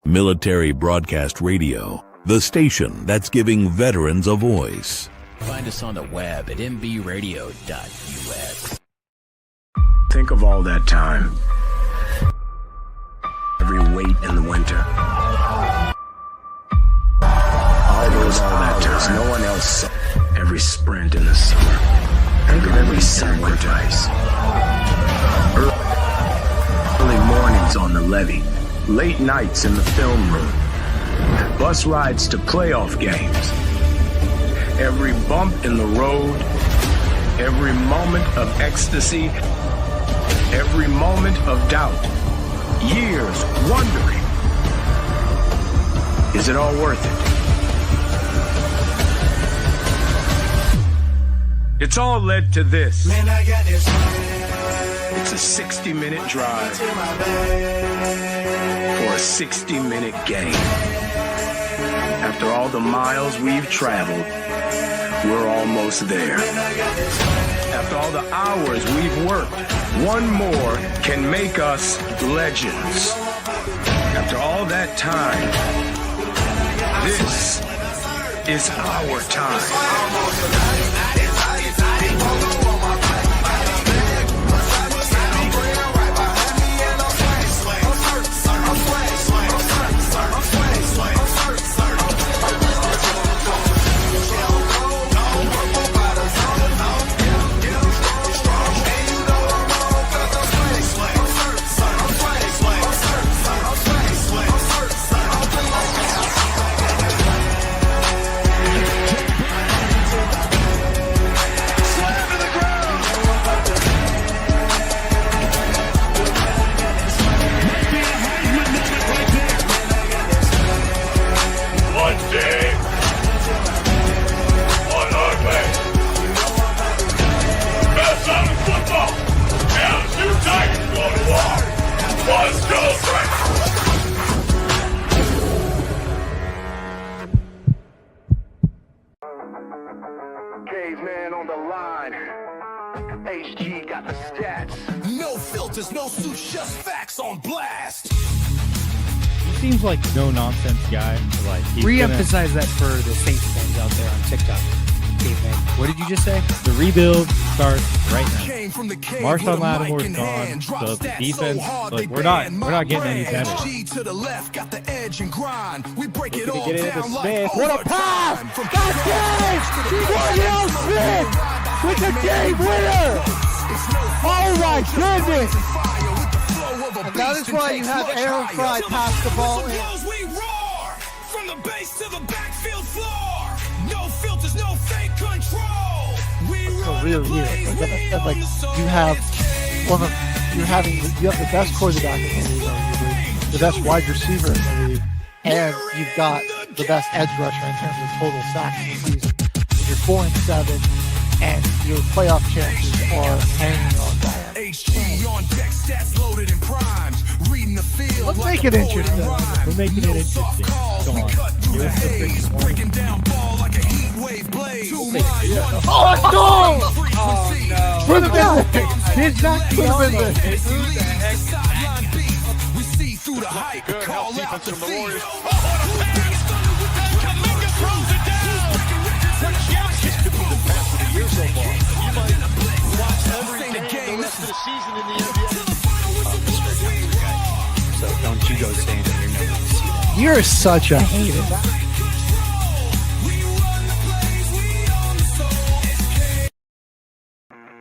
Military Broadcast Radio, the station that's giving veterans a voice. Find us on the web at mbradio.us. Think of all that time. Every wait in the winter. All that time. No one else saw. Every sprint in the summer. Think of every sacrifice. Early mornings on the levee. Late nights in the film room. Bus rides to playoff games. Every bump in the road. Every moment of ecstasy. Every moment of doubt. Years wondering, is it all worth it? It's all led to this. Man, I got this. It's a 60-minute drive for a 60-minute game. After all the miles we've traveled, we're almost there. After all the hours we've worked, one more can make us legends. After all that time, this is our time. Caveman on the line. HG got the stats. No filters, no suits, just facts on blast. He seems like no nonsense guy. Like re-emphasize that for the Saints fans out there on TikTok. Caveman. What did you just say? The rebuild starts right now. Marshawn Lattimore's gone, so the defense, like we're not getting any better. To the left, got the edge and grind. We break it all get it into down Smith. like What a pass! That's it! Daniel Smith with the game winner! Oh my goodness! And that is why you have Aaron Fry pass the ball in. We roar from the base to the backfield floor. No filters, no fake control. We run Real the plays, like you have you have the best quarterback in the league, arguably, the best wide receiver in the league, and you've got the best edge rusher in terms of total sacks in the season. And you're 4-7, and your playoff chances are hanging on that. HG on deck, stats loaded and primed. Reading the field. Let's make it interesting. We're making it interesting. Come on. Give us the freaking one. Breaking down ball like a heat wave blade. Oh, let's go! For the business! Did not for the business! We see through the hype. Call out the Warriors. So don't you go saying that you're never going to see that. You're such a hater.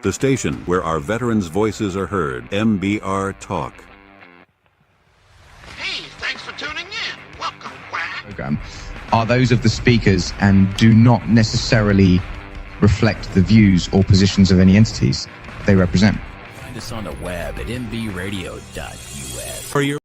The station where our veterans' voices are heard, MBR Talk. Hey, thanks for tuning in. Welcome, Quack. Program are those of the speakers and do not necessarily reflect the views or positions of any entities they represent. Find us on the web at mbradio.us. For your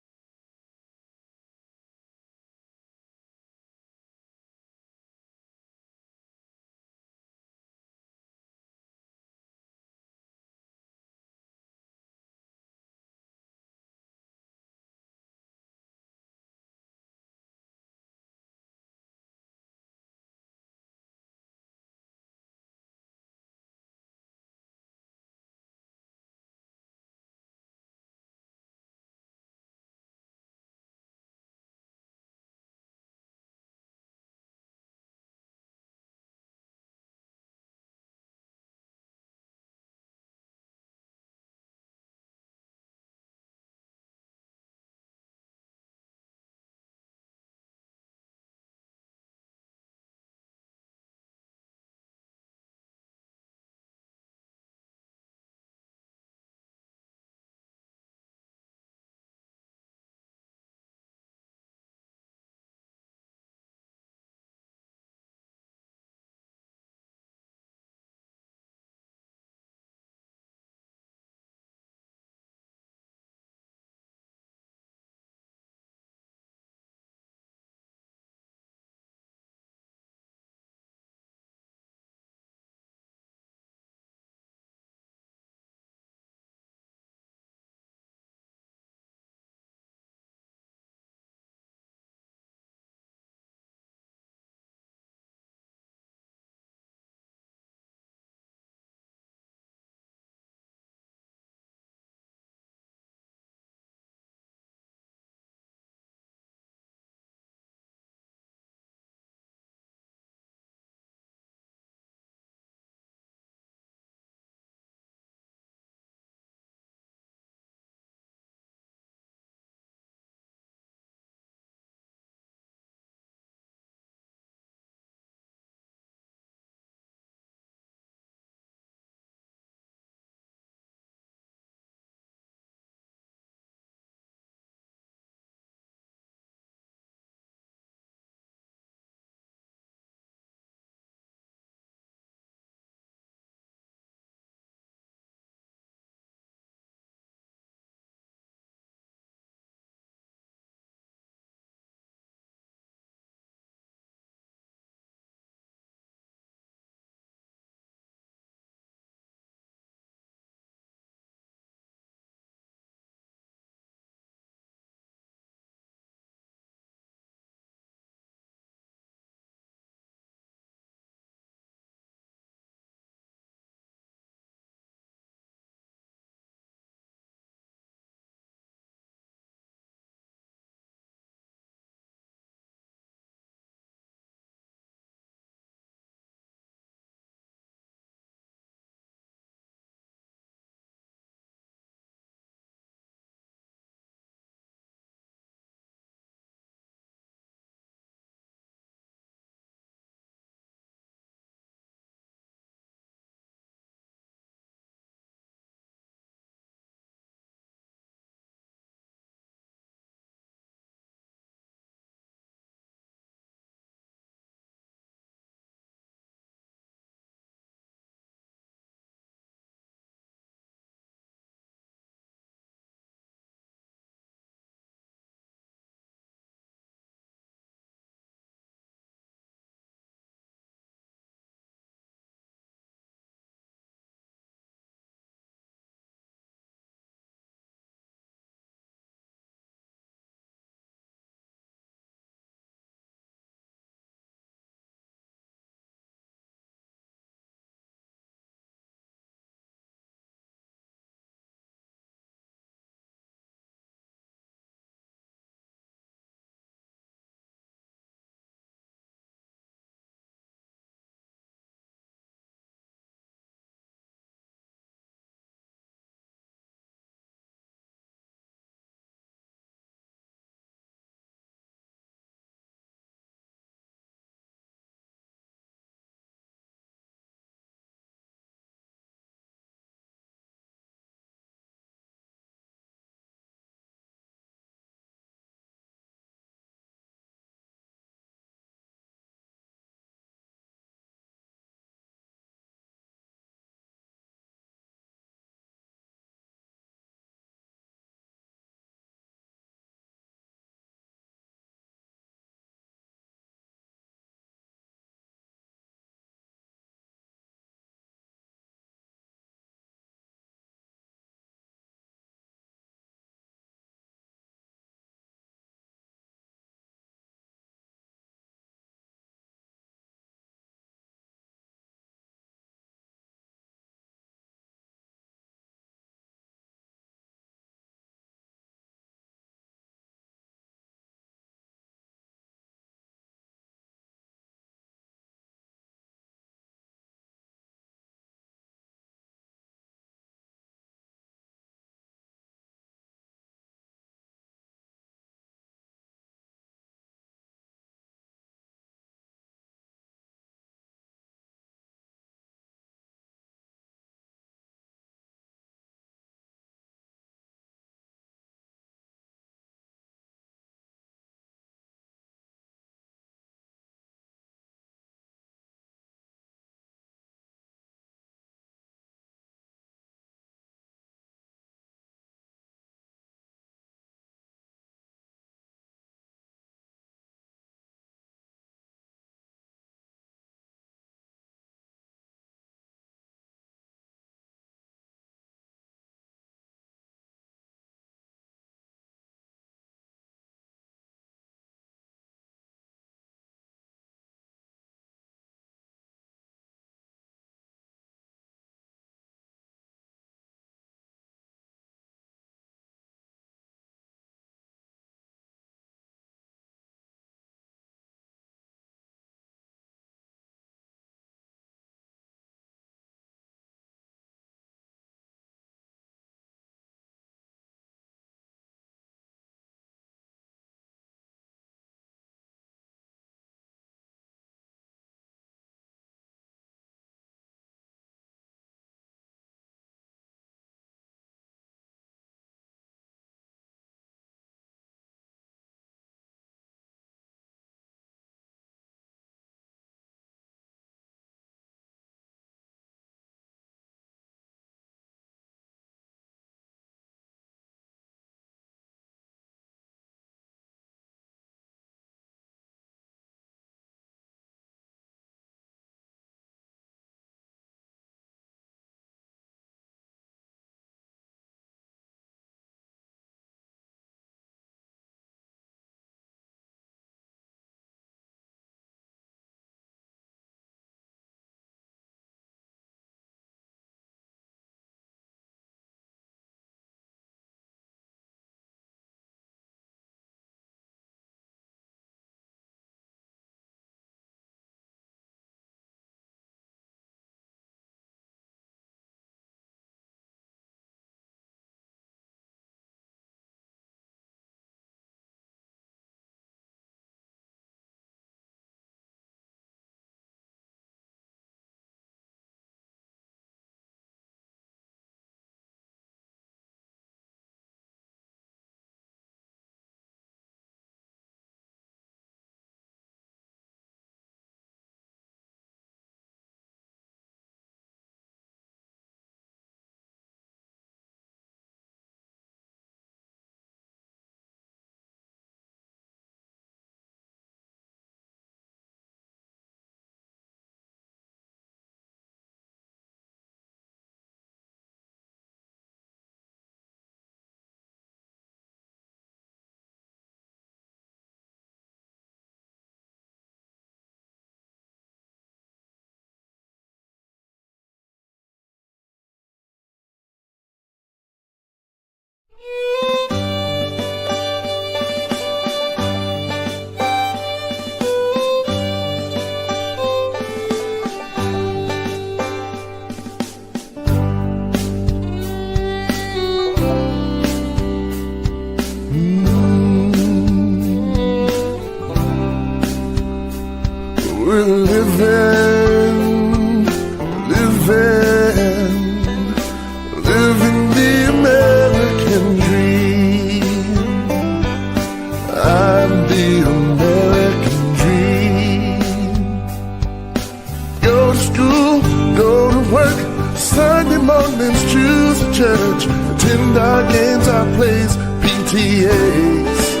college, attend our games, our plays, PTAs.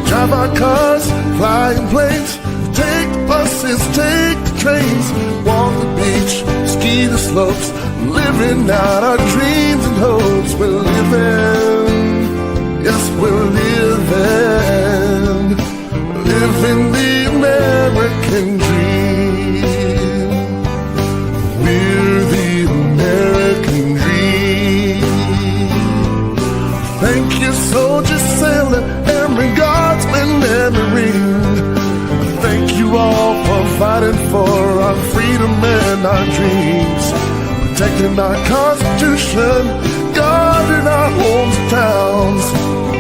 Drive our cars, flying planes, take the buses, take the trains, walk the beach, ski the slopes, living out our dreams and hopes. We're living, yes, we're living the American dream. We're the American dream. Thank you, soldiers, sailor, Airman, Guardsman, and Marine. Thank you all for fighting for our freedom and our dreams, protecting our Constitution, guarding our homes and towns,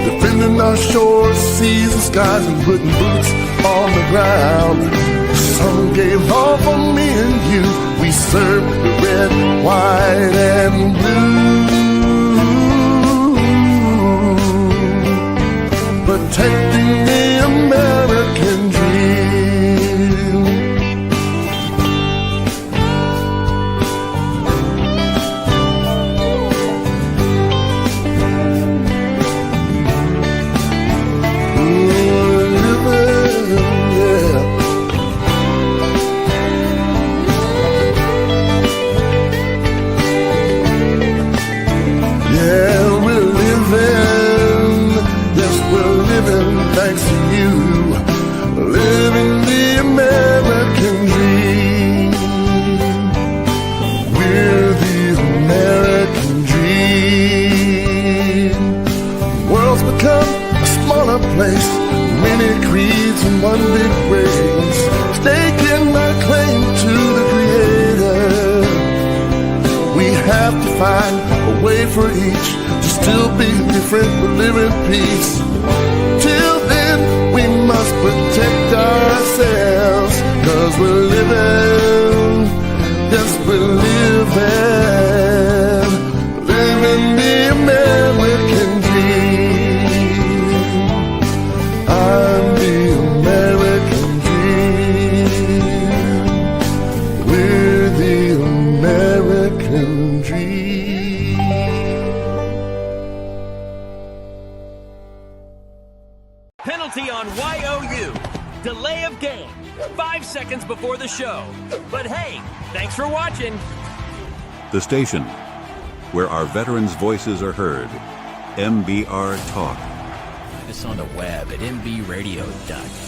defending our shores, seas, and skies, and putting boots on the ground. Some gave all for me and you. We served the red, white, and blue, protecting the American dream. Thanks to you, living the American dream. We're the American dream. The world's become a smaller place, many creeds and one big race, staking our claim to the Creator. We have to find a way for each to still be different but live in peace. Till then, we must protect ourselves, 'cause we're living, yes, we're living the American dream. I'm the American dream. We're the American dream. Penalty on YOU. Delay of game. 5 seconds before the show. But hey, thanks for watching. The station where our veterans' voices are heard. MBR Talk. Find us on the web at MBRadio.us.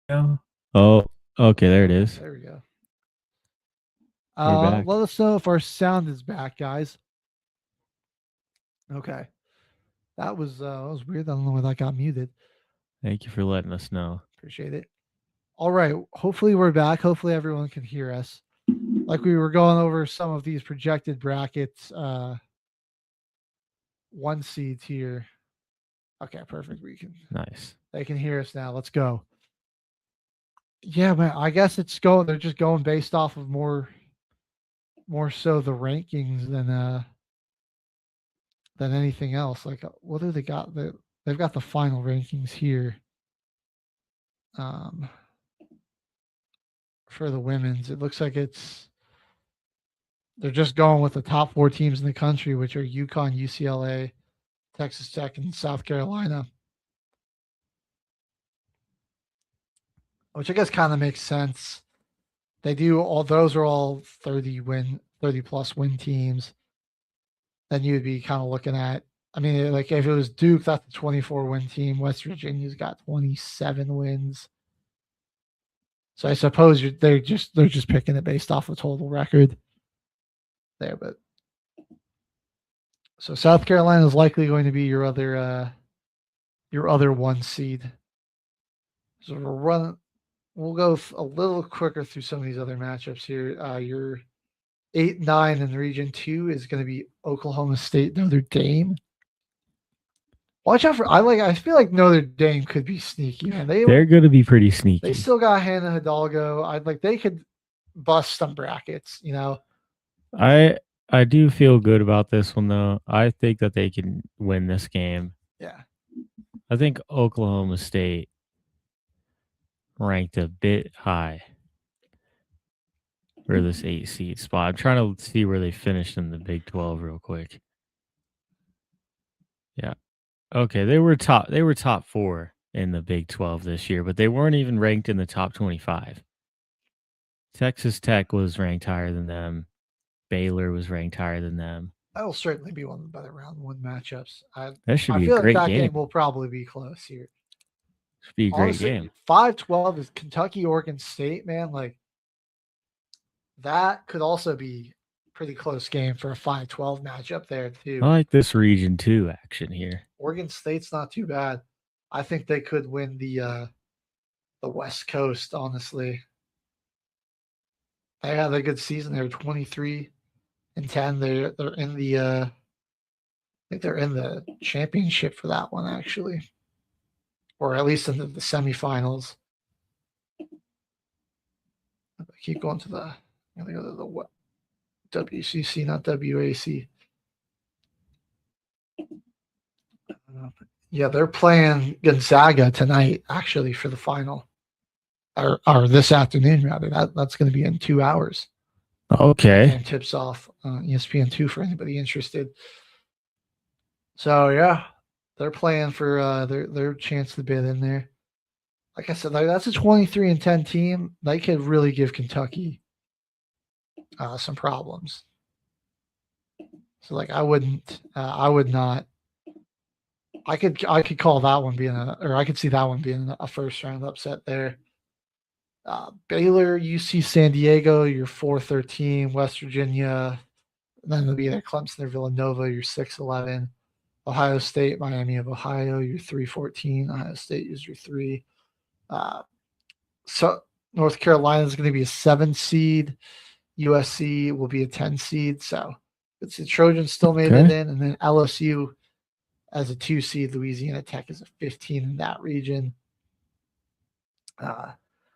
now? Oh, okay, there it is. There we go. We're back. Let us know if our sound is back, guys. Okay. That was weird. I don't know why that got muted. Thank you for letting us know. Appreciate it. All right. Hopefully we're back. Hopefully everyone can hear us. Like we were going over some of these projected brackets, 1 seeds here. Okay, perfect. Nice. They can hear us now. Let's go. Yeah, man. I guess they're just going based off of more so the rankings than anything else. Like, what do they got? They've got the final rankings here. For the women's, it looks like they're just going with the top 4 teams in the country, which are UConn, UCLA, Texas Tech, and South Carolina. Which I guess kind of makes sense. Those are all 30 plus win teams. Then you would be kind of looking at, I mean, like if it was Duke, that's a 24 win team. West Virginia's got 27 wins. So I suppose they're just picking it based off of total record there, but so South Carolina is likely going to be your other 1 seed. So we'll go a little quicker through some of these other matchups here. Your 8-9 in Region 2 is going to be Oklahoma State, Notre Dame. Watch out for I feel like Notre Dame could be sneaky, man. They're going to be pretty sneaky. They still got Hannah Hidalgo. They could bust some brackets, you know. I do feel good about this one though. I think that they can win this game. Yeah. I think Oklahoma State ranked a bit high for this 8 seed spot. I'm trying to see where they finished in the Big 12 real quick. Yeah. Okay, they were top 4 in the Big 12 this year, but they weren't even ranked in the top 25. Texas Tech was ranked higher than them. Baylor was ranked higher than them. That'll certainly be one of the better round 1 matchups. That should be I feel a great like that game. game will probably be close here. Should be a great game. 5-12 is Kentucky, Oregon State, man. Like that could also be a pretty close game for a 5-12 matchup there too. I like this Region 2 action here. Oregon State's not too bad. I think they could win the West Coast, honestly. They had a good season. They were 23-10. They're in the I think they're in the championship for that one, actually. Or at least in the semifinals. I keep going to I'm gonna go to the WCC, not WAC. Yeah, they're playing Gonzaga tonight, actually, for the final. Or this afternoon, rather. That's going to be in 2 hours. Okay. And tips off ESPN2 for anybody interested. So, yeah, they're playing for their chance to bid in there. Like I said, that's a 23-10 team. They could really give Kentucky some problems. So, I would not. I could call that one being I could see that one being a first round upset there. Baylor, UC San Diego, your 4-13, West Virginia, then it'll be there Clemson or Villanova, your 6-11, Ohio State, Miami of Ohio, your 3-14. Ohio State is your 3. So North Carolina is going to be a 7 seed. USC will be a 10 seed. So it's the Trojans still made it in, and then LSU as a 2 seed. Louisiana Tech is a 15 in that region.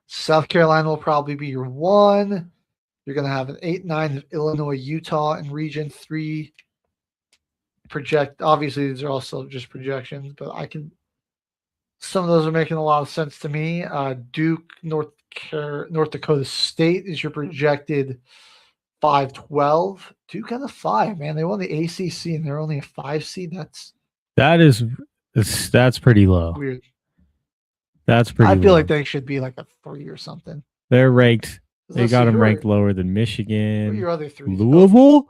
South Carolina will probably be your 1. You're going to have an 8-9 of Illinois, Utah in region 3. Obviously, these are also just projections, but some of those are making a lot of sense to me. Duke, North Dakota State is your projected 5-12. Duke at a 5, man. They won the ACC and they're only a 5 seed. That's pretty low. Weird. That's pretty. I feel like they should be like a 3 or something. They're ranked. They got them ranked lower than Michigan. Who are your other 3? Louisville.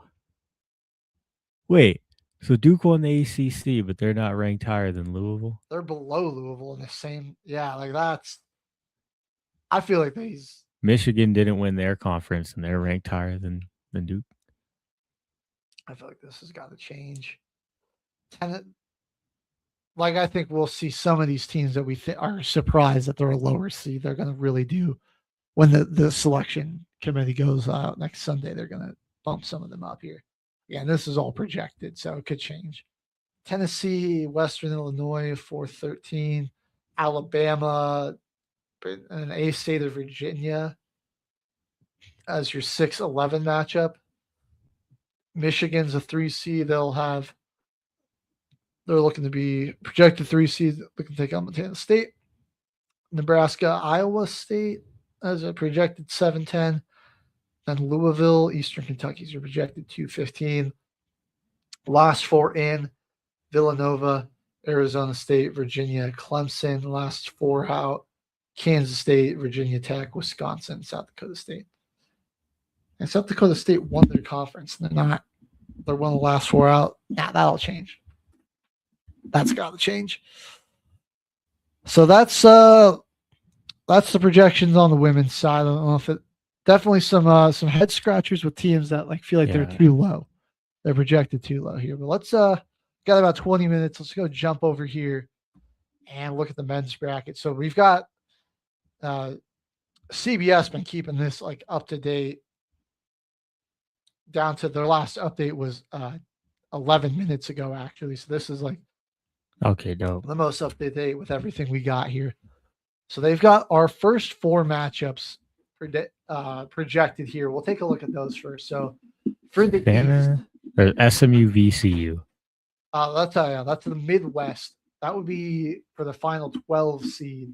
Wait, so Duke won the ACC, but they're not ranked higher than Louisville. They're below Louisville in the same. Yeah, like that's. I feel like these. Michigan didn't win their conference, and they're ranked higher than Duke. I feel like this has got to change. Like, I think we'll see some of these teams that we are surprised that they're a lower seed. They're going to really do when the selection committee goes out next Sunday. They're going to bump some of them up here. Yeah, this is all projected, so it could change. Tennessee, Western Illinois, 4-13. Alabama, an A state of Virginia as your 6-11 matchup. Michigan's a 3 seed. They're looking to be projected 3 seed, looking to take on Montana State. Nebraska, Iowa State as a projected 7-10. Then Louisville, Eastern Kentucky's your projected 2-15. Last 4 in: Villanova, Arizona State, Virginia, Clemson. Last 4 out: Kansas State, Virginia Tech, Wisconsin, South Dakota State. And South Dakota State won their conference. They're one of the last 4 out. Nah, that'll change. That's got to change. So that's the projections on the women's side. I don't know if it definitely some head scratchers with teams that feel like they're too low. They're projected too low here. But let's got about 20 minutes. Let's go jump over here and look at the men's bracket. So we've got CBS been keeping this up to date. Down to their last update was 11 minutes ago, actually. So this is okay, dope. The most up to date with everything we got here. So they've got our first 4 matchups projected here. We'll take a look at those first. So for the East, or SMU VCU. That's the Midwest. That would be for the final 12 seed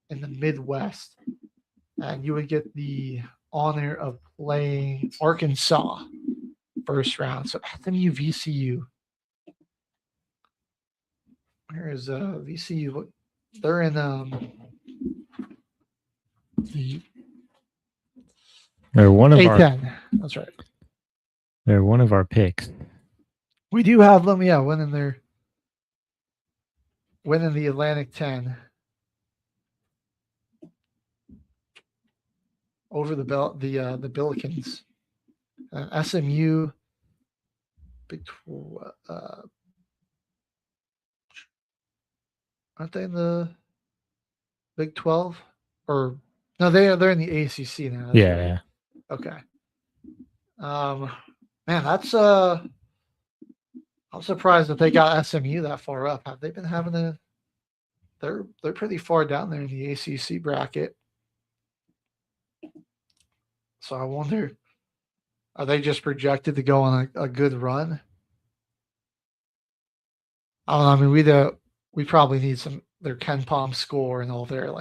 in the Midwest, and you would get the honor of playing Arkansas first round. So SMU VCU. Where is VCU? They're in they're one of A10. That's right. They're one of our picks. We do have them, winning the Atlantic 10 over the Billikens. SMU, aren't they in the Big 12? Or no, they're in the ACC now. Yeah. Okay. Man, that's I'm surprised that they got SMU that far up. Have they been having they're pretty far down there in the ACC bracket. So I wonder, are they just projected to go on a good run? I don't know. I mean, we probably need their Ken Palm score and all their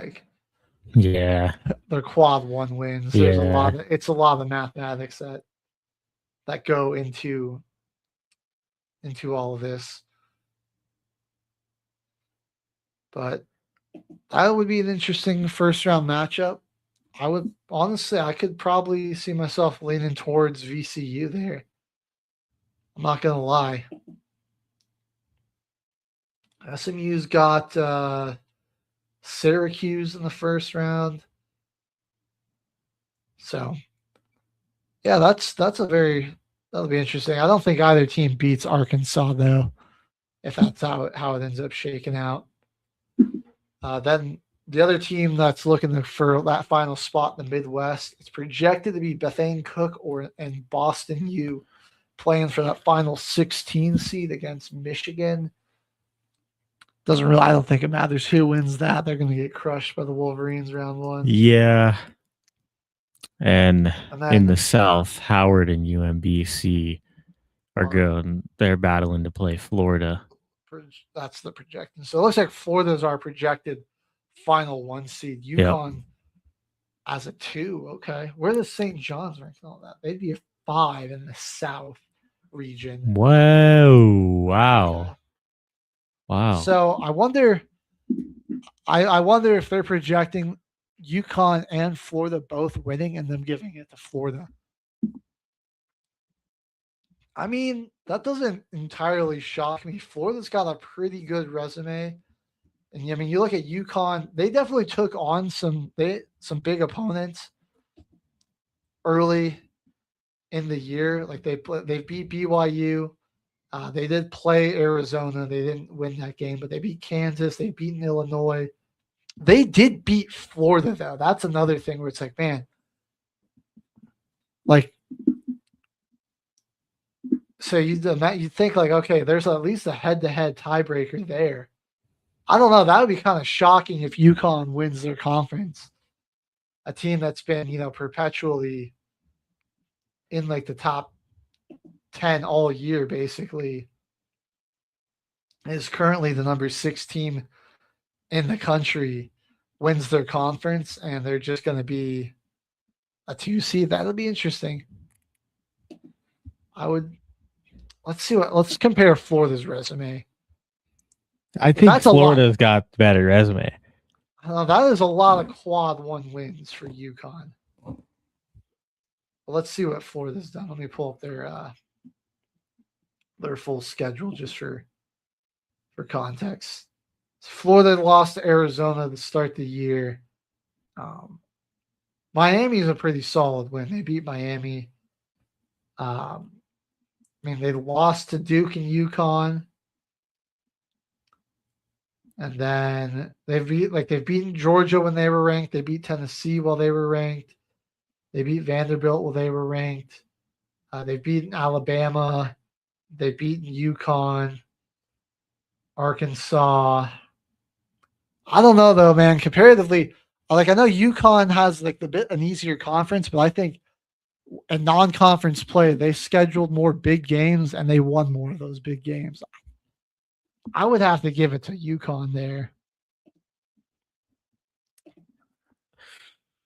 their quad 1 wins. There's it's a lot of mathematics that go into all of this. But that would be an interesting first round matchup. I could probably see myself leaning towards VCU there. I'm not going to lie. SMU's got Syracuse in the first round. So, yeah, that'll be interesting. I don't think either team beats Arkansas, though, if that's how it ends up shaking out. Then the other team that's looking for that final spot in the Midwest, it's projected to be Bethune Cook and Boston U playing for that final 16 seed against Michigan. I don't think it matters who wins that. They're going to get crushed by the Wolverines round 1. Yeah. And then, in the South, Howard and UMBC are going. They're battling to play Florida. That's the projection. So it looks like Florida's our projected final 1 seed. UConn as a 2. Okay. Where does St. John's rank and all that? They'd be a 5 in the South region. Whoa. Wow. Okay. Wow. So I wonder if they're projecting UConn and Florida both winning and them giving it to Florida. I mean, that doesn't entirely shock me. Florida's got a pretty good resume And I mean, you look at UConn; they definitely took on some big opponents early in the year. Like they beat BYU. They did play Arizona. They didn't win that game, but they beat Kansas. They beat Illinois. They did beat Florida, though. That's another thing where it's like, man, like, so you think like, okay, there's at least a head-to-head tiebreaker there. I don't know. That would be kind of shocking if UConn wins their conference. A team that's been, perpetually in like the top 10 all year, basically, is currently the number 6 team in the country, wins their conference, and they're just going to be a 2 seed. That'll be interesting. Let's compare Florida's resume. I think Florida's got better resume. That is a lot of quad 1 wins for UConn. But let's see what Florida's done. Let me pull up their full schedule just for context. Florida lost to Arizona to start the year. Miami's a pretty solid win. They beat Miami. I mean, they lost to Duke and UConn. And then they've beaten Georgia when they were ranked. They beat Tennessee while they were ranked. They beat Vanderbilt while they were ranked. They've beaten Alabama. They've beaten UConn, Arkansas. I don't know though, man. Comparatively, like I know UConn has like an easier conference, but I think in non-conference play they scheduled more big games and they won more of those big games. I would have to give it to UConn there.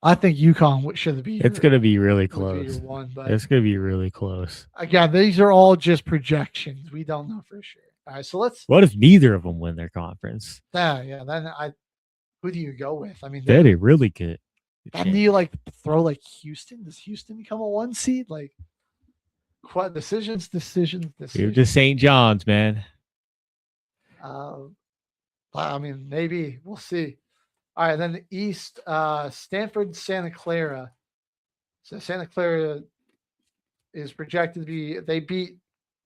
I think UConn should be. It's going to be really close. It's going to be really close. Again, these are all just projections. We don't know for sure. All right, so let's. What if neither of them win their conference? Yeah. Then who do you go with? I mean, that'd be really good. And do you like throw like Houston? Does Houston become a 1 seed? Like, what decisions? You're just St. John's, man. I mean, maybe we'll see. All right, then the East, Stanford, Santa Clara. So Santa Clara is projected to be. They beat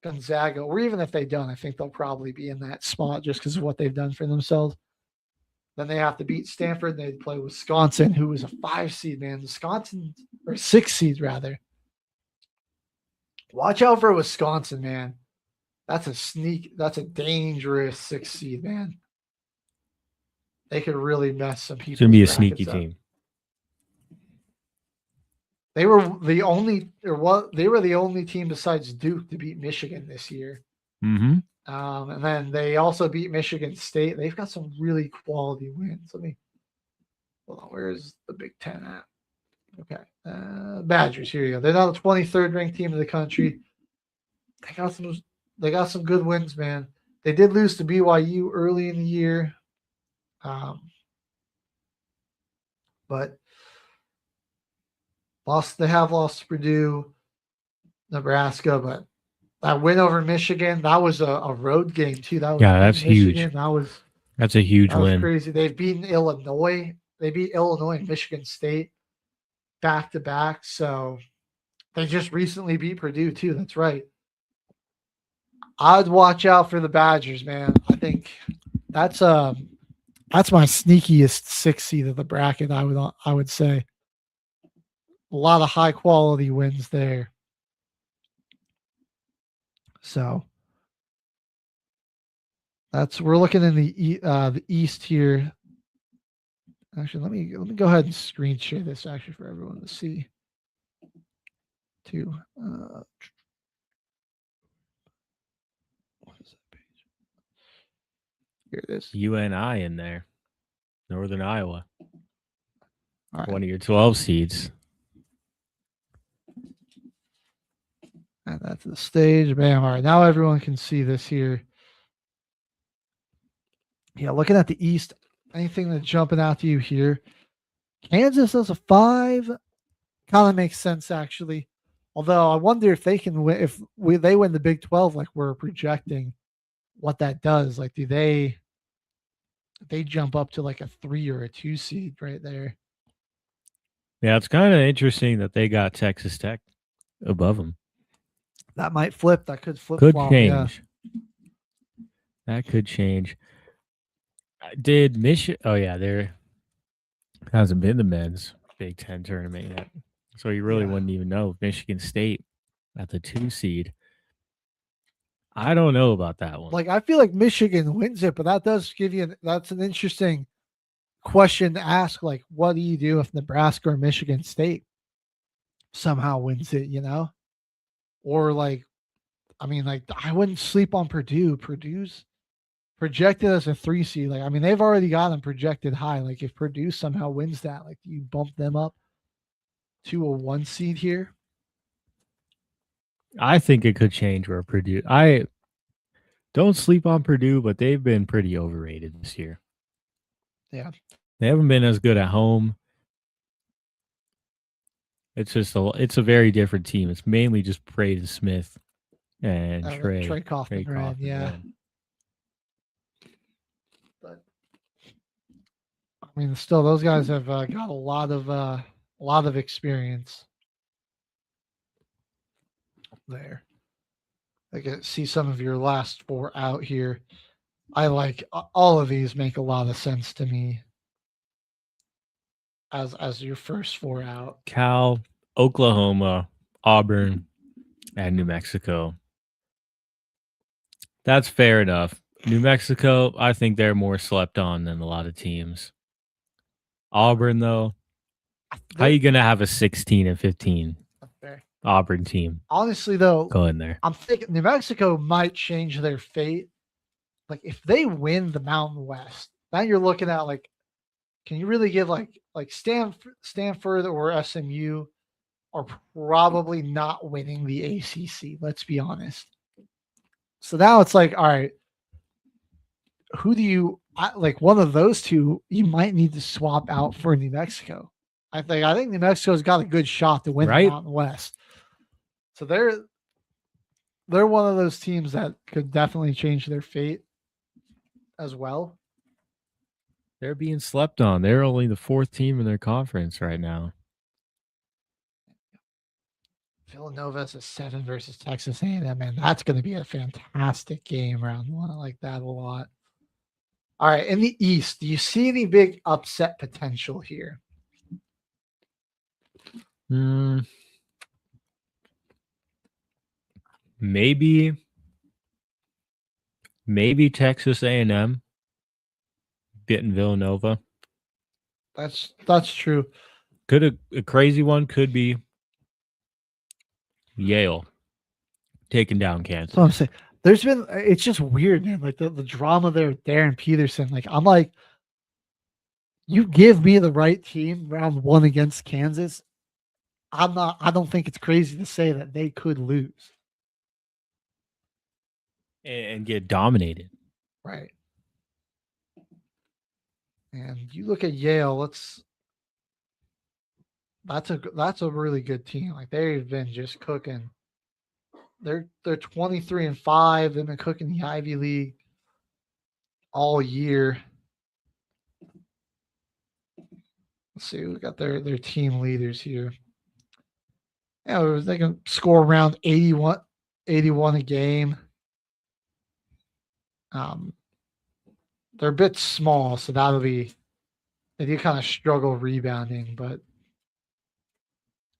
Gonzaga, or even if they don't, I think they'll probably be in that spot just because of what they've done for themselves. Then they have to beat Stanford. They play Wisconsin, who is a 5 seed, man. Wisconsin, or 6 seed rather. Watch out for Wisconsin, man. That's a dangerous 6 seed, man. They could really mess some people. It's gonna be a sneaky team. They were the only team besides Duke to beat Michigan this year. Mm-hmm. And then they also beat Michigan State. They've got some really quality wins. Hold on. Where's the Big Ten at? Okay. Badgers. Here you go. They're now the 23rd ranked team in the country. They got some good wins, man. They did lose to BYU early in the year. But they have lost to Purdue, Nebraska, but that win over Michigan, that was a road game too. That's Michigan. huge. That's a huge win. Crazy. They've beaten Illinois. They beat Illinois and Michigan State back to back. So they just recently beat Purdue too. That's right. I'd watch out for the Badgers, man. I think that's my sneakiest 6 seed of the bracket. I would say a lot of high quality wins there. So we're looking in the East here. Actually, let me go ahead and screen share this actually for everyone to see. Too. What is that page? Here it is. UNI in there, Northern Iowa. All right. One of your 12 seeds. And that's the stage. Bam. All right. Now everyone can see this here. Yeah, looking at the East, anything that's jumping out to you here? Kansas as a 5 kind of makes sense, actually. Although I wonder if they can win, they win the Big 12 like we're projecting, what that does. Like, do they they jump up to like a 3 or a 2 seed right there. Yeah, it's kind of interesting that they got Texas Tech above them. That might flip. That could flip Could flop. change. That could change. Did Michigan? Oh yeah, there hasn't been the men's Big Ten tournament yet, so you really wouldn't even know if Michigan State at the 2 seed. I don't know about that one. Like I feel like Michigan wins it, but that does give you that's an interesting question to ask. Like, what do you do if Nebraska or Michigan State somehow wins it? You know, or like, I mean, like I wouldn't sleep on Purdue. Purdue's projected as a 3 seed. Like, I mean, they've already got them projected high. Like, if Purdue somehow wins that, like, do you bump them up to a 1 seed here? I think it could change where Purdue. I don't sleep on Purdue, but they've been pretty overrated this year. Yeah. They haven't been as good at home. It's just it's a very different team. It's mainly just Braden Smith and Trey Kaufman. Right, yeah. But I mean, still, those guys have got a lot of experience there. I can see some of your last 4 out here. I like all of these make a lot of sense to me as your first 4 out. Cal, Oklahoma, Auburn, and New Mexico. That's fair enough. New Mexico, I think they're more slept on than a lot of teams. Auburn, though, how are you going to have a 16 and 15 Auburn team? Honestly, though, go in there. I'm thinking New Mexico might change their fate. Like, if they win the Mountain West, then you're looking at, like, can you really give, like Stanford or SMU are probably not winning the ACC, let's be honest. So now it's like, all right, who do you like? One of those two you might need to swap out for New Mexico. I think New Mexico's got a good shot to win the Mountain West. So they're one of those teams that could definitely change their fate as well. They're being slept on. They're only the 4th team in their conference right now. Villanova's a 7 versus Texas A&M, man. That's going to be a fantastic game round 1. I like that a lot. All right, in the East, do you see any big upset potential here? Maybe Texas A&M getting Villanova. That's true. Could a crazy one could be Yale taking down Kansas. So I'm saying it's just weird, man. Like the drama there with Darren Peterson. Like, I'm like, you give me the right team round 1 against Kansas. I don't think it's crazy to say that they could lose and get dominated. Right. And you look at Yale, that's a really good team. Like, they've been just cooking. They're 23-5. They've been cooking the Ivy League all year. Let's see, we got their team leaders here. Yeah, they can score around 81 a game. They're a bit small, so they do kind of struggle rebounding, but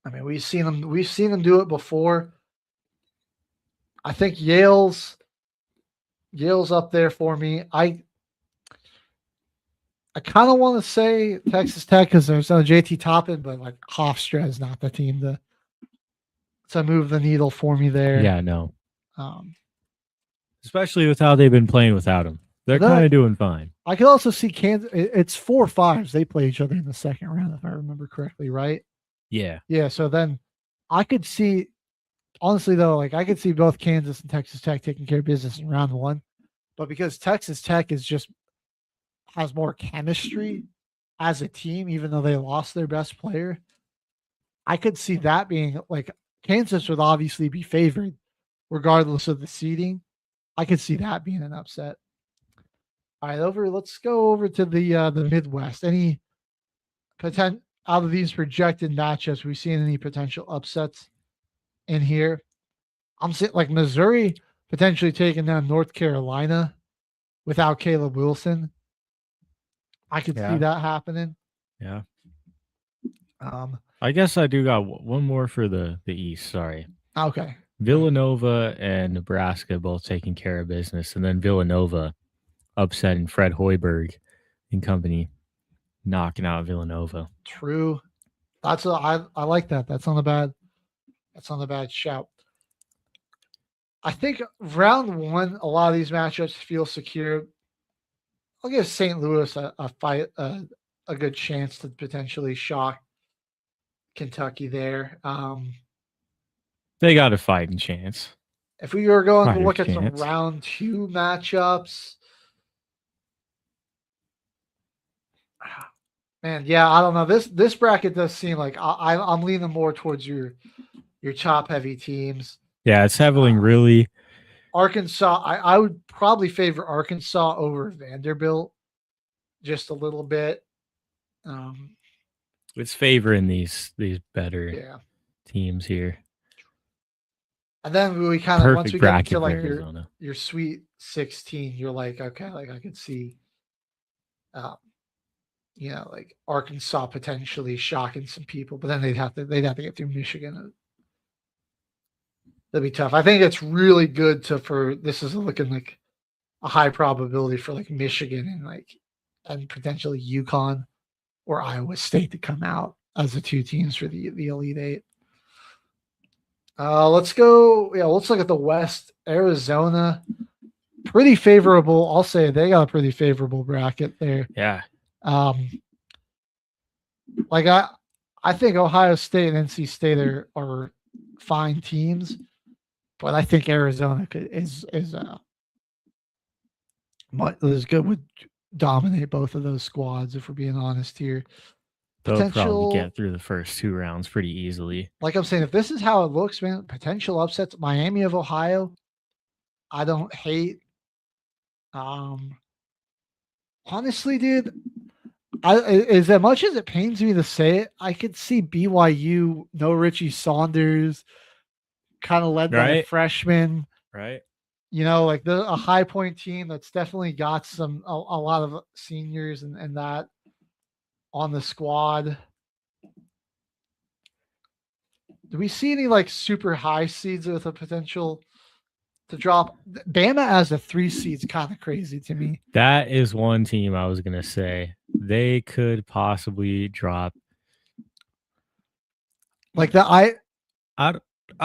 I mean, we've seen them do it before. I think Yale's up there for me. I kind of want to say Texas Tech because there's no JT Toppin, but like Hofstra is not the team to move the needle for me there. Yeah, no. Especially with how they've been playing without him. They're kind of doing fine. I could also see Kansas. It's 4-5s. They play each other in the second round, if I remember correctly, right? Yeah. Yeah. So then I could see, honestly, though, like I could see both Kansas and Texas Tech taking care of business in round 1. But because Texas Tech has more chemistry as a team, even though they lost their best player, I could see that being like Kansas would obviously be favored regardless of the seeding. I could see that being an upset. All right, let's go over to the Midwest. Any out of these projected matchups, we seen any potential upsets in here? I'm saying like Missouri potentially taking down North Carolina without Caleb Wilson. I could see that happening. Yeah. I guess I do got one more for the East. Sorry. Okay. Villanova and Nebraska both taking care of business, and then Villanova upsetting Fred Hoiberg and company, knocking out Villanova. True. I like that. That's not a bad shout. I think round one, a lot of these matchups feel secure. I'll give St. Louis a good chance to potentially shock Kentucky there. They got a fighting chance. If we were going to look at some round two matchups, man, yeah, I don't know. This bracket does seem like I'm leaning more towards your top heavy teams. Yeah, it's heavily really. Arkansas, I would probably favor Arkansas over Vanderbilt just a little bit. It's favoring these better teams here. And then we kind of once we get into like your Sweet 16, you're like, okay, like I could see, like Arkansas potentially shocking some people, but then they'd have to get through Michigan. That'd be tough. I think it's really good this is looking like a high probability for like Michigan and potentially UConn or Iowa State to come out as the two teams for the Elite Eight. Let's go. Yeah, let's look at the West. Arizona, pretty favorable. I'll say they got a pretty favorable bracket there. Yeah. Like I think Ohio State and NC State are fine teams, but I think Arizona is good, would dominate both of those squads if we're being honest here. They'll probably get through the first two rounds pretty easily. Like I'm saying, if this is how it looks, man, potential upsets. Miami of Ohio, I don't hate. Honestly, dude, as much as it pains me to say it, I could see BYU, no Richie Saunders, kind of led by a freshman. Right. Like a High Point team that's definitely got a lot of seniors and that on the squad. Do we see any like super high seeds with a potential to drop? Bama as a 3 seed's kind of crazy to me. That is one team I was gonna say they could possibly drop. Like that, I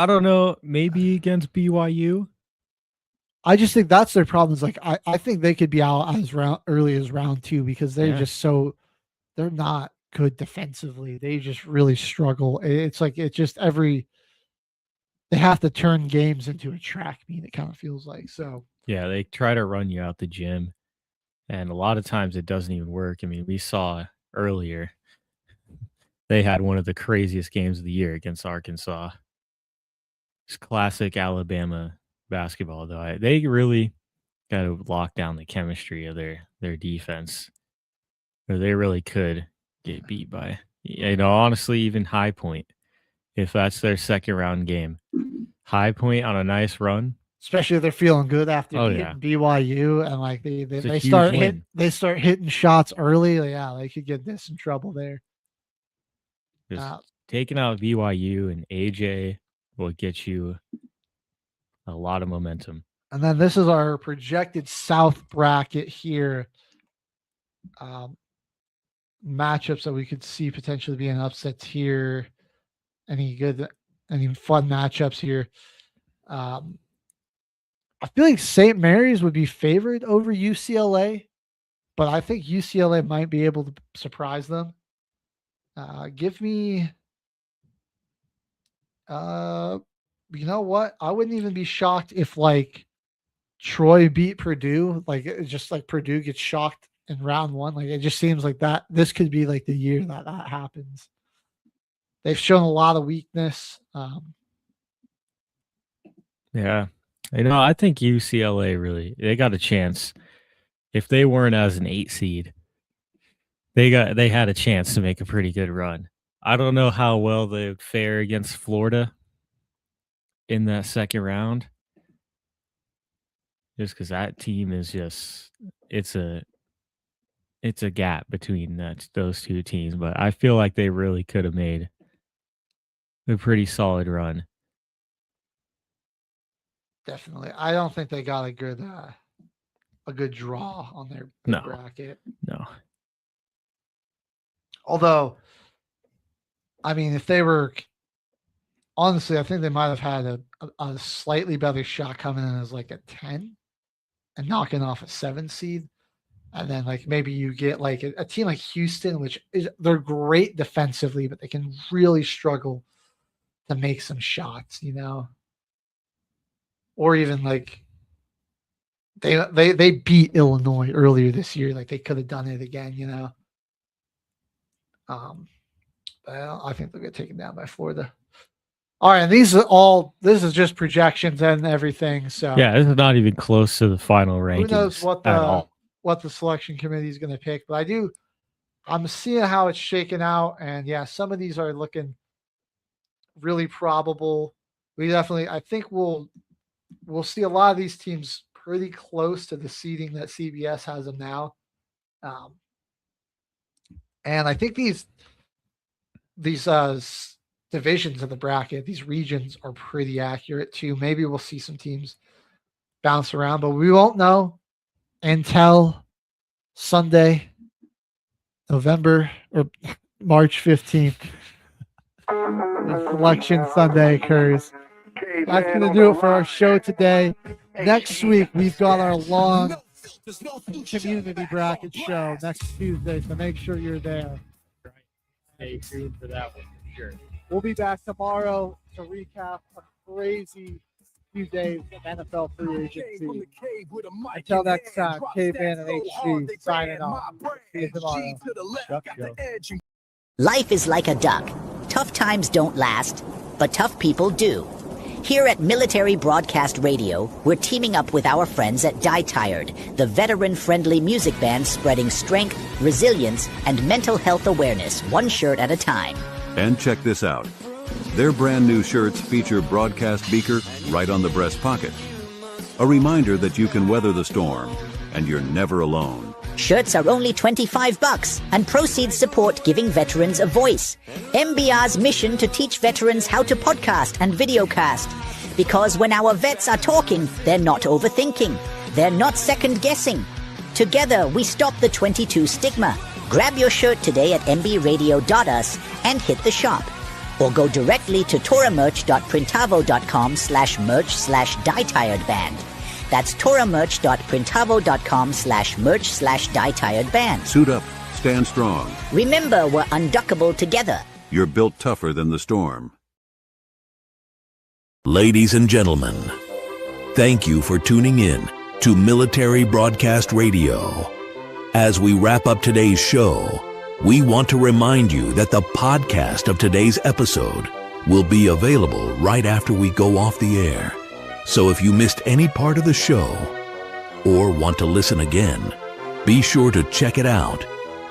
don't know. Maybe against BYU. I just think that's their problem. Is like I think they could be out as early as round 2 because they're just they're not good defensively. They just really struggle. It's like they have to turn games into a track meet. It kind of feels like so. Yeah, they try to run you out the gym, and a lot of times it doesn't even work. I mean, we saw earlier they had one of the craziest games of the year against Arkansas. It's classic Alabama basketball, though. They really got to lock down the chemistry of their defense, or they really could get beat by, honestly, even High Point. If that's their second round game, High Point on a nice run, especially if they're feeling good after hitting BYU and like they start hitting shots early. They could get this in trouble there. Just taking out BYU and AJ will get you a lot of momentum. And then this is our projected South bracket here. Matchups that we could see potentially being upsets here. Any fun matchups here? I feel like St. Mary's would be favored over UCLA, but I think UCLA might be able to surprise them. Give me, you know what? I wouldn't even be shocked if like Troy beat Purdue. Like it's just like Purdue gets shocked in round 1. Like it just seems like that. This could be like the year that happens. They've shown a lot of weakness. Yeah. I think UCLA they got a chance if they weren't as an 8 seed, they had a chance to make a pretty good run. I don't know how well they would fare against Florida in that second round, just because that team is just it's a gap between those two teams. But I feel like they really could have made a pretty solid run. Definitely. I don't think they got a good draw on their bracket. No. Although, I mean, if they were, honestly, I think they might have had a slightly better shot coming in as like a 10 and knocking off a 7 seed. And then like maybe you get like a team like Houston, which they're great defensively, but they can really struggle to make some shots, you know? Or even like they beat Illinois earlier this year. Like they could have done it again, you know? I think they'll get taken down by Florida. All right, and this is just projections and everything. So yeah, this is not even close to the final rankings. Who knows what the selection committee is going to pick? But I'm seeing how it's shaken out, and yeah, some of these are looking really probable. I think we'll see a lot of these teams pretty close to the seeding that CBS has them now. And I think these divisions of the bracket, these regions are pretty accurate too. Maybe we'll see some teams bounce around, but we won't know until Sunday, March 15th. The selection Sunday occurs. That's going to do it for our show today. Next week, we've got our long community bracket show next Tuesday, so make sure you're there. Stay tuned for that one for sure. We'll be back tomorrow to recap a crazy few days of NFL free agency. Until next time, Caveman and HG signing off. See you tomorrow. Life is like a duck. Tough times don't last, but tough people do. Here at Military Broadcast Radio, we're teaming up with our friends at Die Tired, the veteran-friendly music band spreading strength, resilience, and mental health awareness one shirt at a time. And check this out. Their brand new shirts feature broadcast beaker right on the breast pocket. A reminder that you can weather the storm, and you're never alone. Shirts are only $25, and proceeds support giving veterans a voice. MBR's mission to teach veterans how to podcast and videocast. Because when our vets are talking, they're not overthinking. They're not second-guessing. Together, we stop the 22 stigma. Grab your shirt today at mbradio.us and hit the shop. Or go directly to toramerch.printavo.com/merch/dietiredband. That's toramerch.printavo.com/merch/dietiredband. Suit up. Stand strong. Remember, we're unduckable together. You're built tougher than the storm. Ladies and gentlemen, thank you for tuning in to Military Broadcast Radio. As we wrap up today's show, we want to remind you that the podcast of today's episode will be available right after we go off the air. So if you missed any part of the show or want to listen again, be sure to check it out.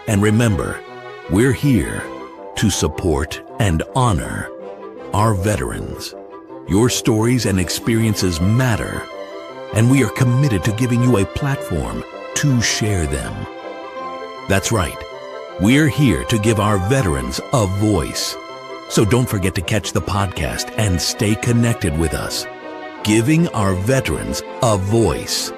And remember, we're here to support and honor our veterans. Your stories and experiences matter, and we are committed to giving you a platform to share them. That's right. We're here to give our veterans a voice. So don't forget to catch the podcast and stay connected with us. Giving our veterans a voice.